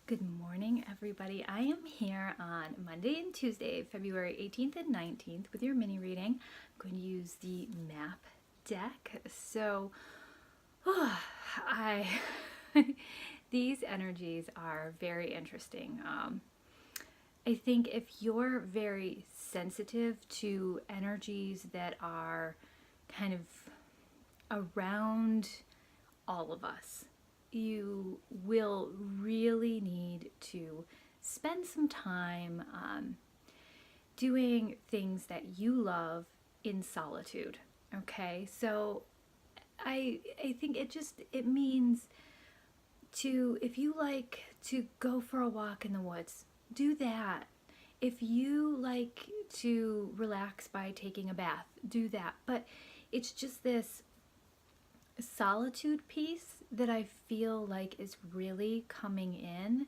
Good morning, everybody. I am here on Monday and Tuesday, February 18th and 19th with your mini reading. I'm going to use the map deck. I these energies are very interesting. I think if you're very sensitive to energies that are kind of around all of us, you will really need to spend some time doing things that you love in solitude. Okay, so I think it means to, if you like to go for a walk in the woods, do that. If you like to relax by taking a bath, do that. But it's just this solitude piece that I feel like is really coming in.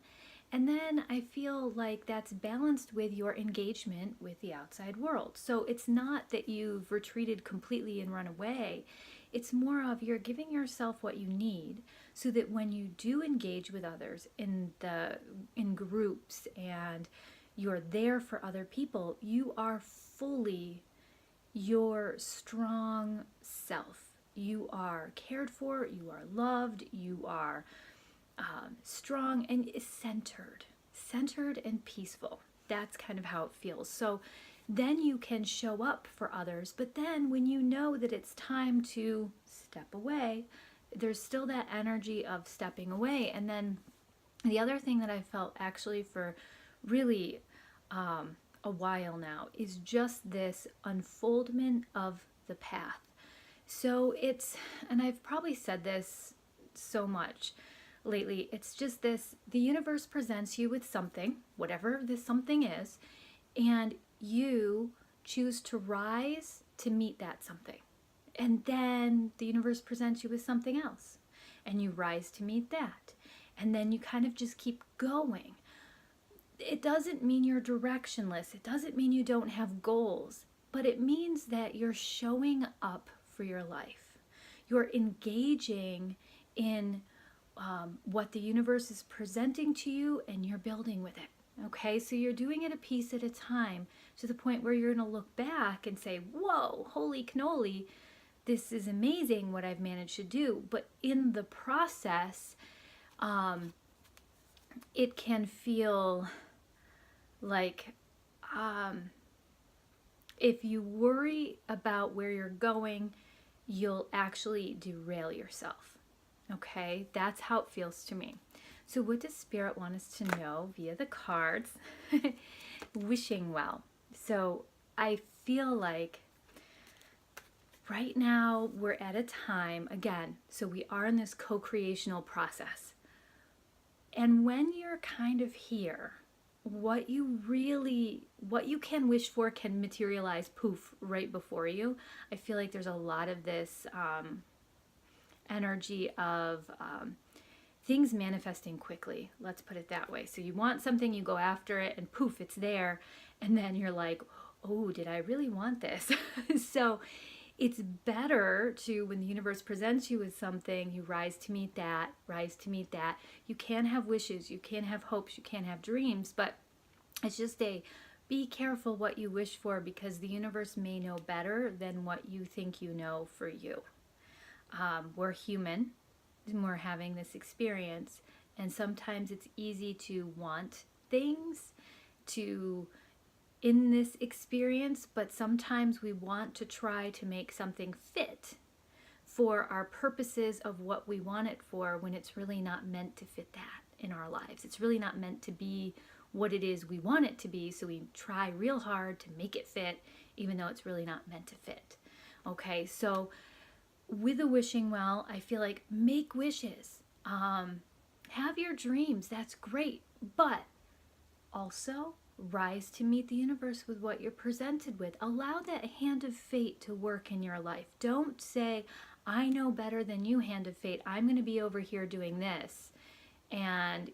And then I feel like that's balanced with your engagement with the outside world. So it's not that you've retreated completely and run away. It's more of you're giving yourself what you need so that when you do engage with others in groups and you're there for other people, you are fully your strong self. You are cared for, you are loved, you are strong and centered and peaceful. That's kind of how it feels. So then you can show up for others, but then when you know that it's time to step away, there's still that energy of stepping away. And then the other thing that I felt actually for really a while now is just this unfoldment of the path. So and I've probably said this so much lately, it's just this: the universe presents you with something, whatever this something is, and you choose to rise to meet that something. And then the universe presents you with something else, and you rise to meet that. And then you kind of just keep going. It doesn't mean you're directionless. It doesn't mean you don't have goals, but it means that you're showing up for your life. You're engaging in what the universe is presenting to you, and you're building with it. Okay, so you're doing it a piece at a time to the point where you're going to look back and say, whoa, holy cannoli, this is amazing what I've managed to do. But in the process, it can feel like if you worry about where you're going, you'll actually derail yourself. Okay, that's how it feels to me. So what does Spirit want us to know via the cards? Wishing well. So I feel like right now we're at a time, again, so we are in this co-creational process. And when you're kind of here, what you can wish for can materialize poof right before you. I feel like there's a lot of this energy of things manifesting quickly. Let's put it that way. So you want something, you go after it, and poof, it's there. And then you're like, oh, did I really want this? So it's better to, when the universe presents you with something, you rise to meet that, rise to meet that. You can have wishes, you can have hopes, you can have dreams, but it's just be careful what you wish for, because the universe may know better than what you think you know for you. We're human, and we're having this experience, and sometimes it's easy to want things in this experience, but sometimes we want to try to make something fit for our purposes of what we want it for, when it's really not meant to fit that in our lives. It's really not meant to be what it is we want it to be, so we try real hard to make it fit, even though it's really not meant to fit. Okay, so with the wishing well, I feel like make wishes. Have your dreams, that's great, but also rise to meet the universe with what you're presented with. Allow that hand of fate to work in your life. Don't say, I know better than you, hand of fate. I'm going to be over here doing this, and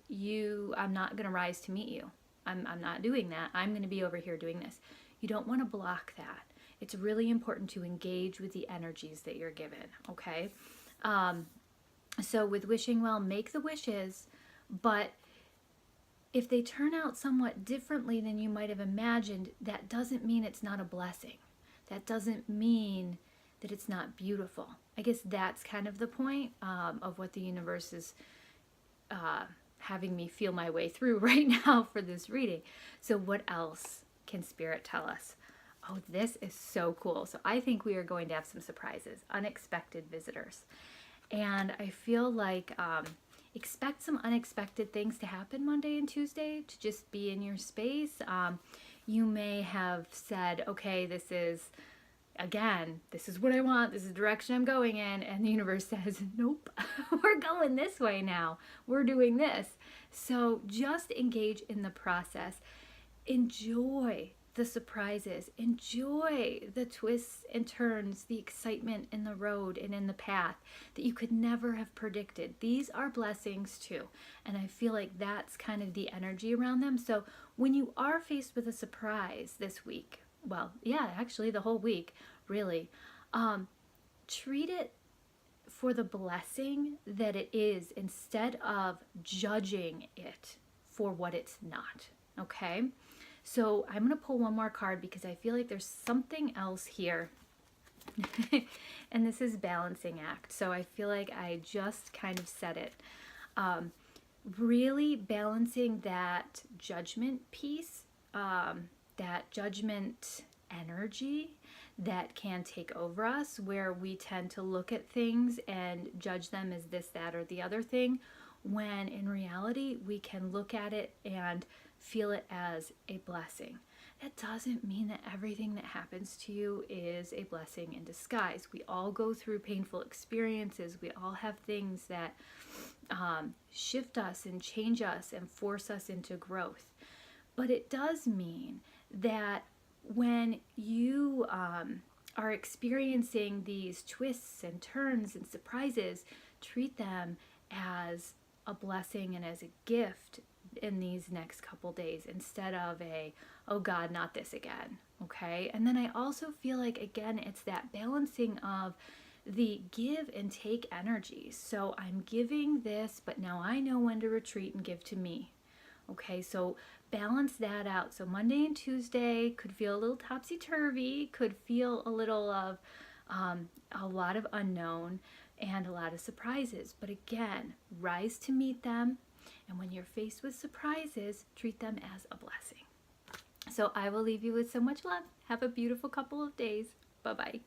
I'm not going to rise to meet you. I'm not doing that. I'm going to be over here doing this. You don't want to block that. It's really important to engage with the energies that you're given, okay? So with wishing well, make the wishes, but if they turn out somewhat differently than you might have imagined, that doesn't mean it's not a blessing. That doesn't mean that it's not beautiful. I guess that's kind of the point of what the universe is having me feel my way through right now for this reading. So what else can Spirit tell us? Oh, this is so cool. So I think we are going to have some surprises, unexpected visitors. And I feel like expect some unexpected things to happen Monday and Tuesday, to just be in your space. You may have said, okay, this is what I want, this is the direction I'm going in, and the universe says, nope, we're going this way now, we're doing this. So just engage in the process. Enjoy the surprises, enjoy the twists and turns, the excitement in the road and in the path that you could never have predicted. These are blessings too, and I feel like that's kind of the energy around them. So when you are faced with a surprise this week, well, yeah, actually the whole week, really, treat it for the blessing that it is, instead of judging it for what it's not. Okay? So I'm going to pull one more card because I feel like there's something else here. And this is balancing act. So I feel like I just kind of said it. Really balancing that judgment piece, that judgment energy that can take over us, where we tend to look at things and judge them as this, that, or the other thing, when in reality we can look at it and feel it as a blessing. That doesn't mean that everything that happens to you is a blessing in disguise. We all go through painful experiences. We all have things that shift us and change us and force us into growth. But it does mean that when you are experiencing these twists and turns and surprises, treat them as a blessing and as a gift in these next couple days, instead of a, oh God, not this again. Okay? And then I also feel like, again, it's that balancing of the give and take energies. So I'm giving this, but now I know when to retreat and give to me. Okay, so balance that out. So Monday and Tuesday could feel a little topsy-turvy, could feel a little of a lot of unknown and a lot of surprises. But again, rise to meet them. And when you're faced with surprises, treat them as a blessing. So I will leave you with so much love. Have a beautiful couple of days. Bye-bye.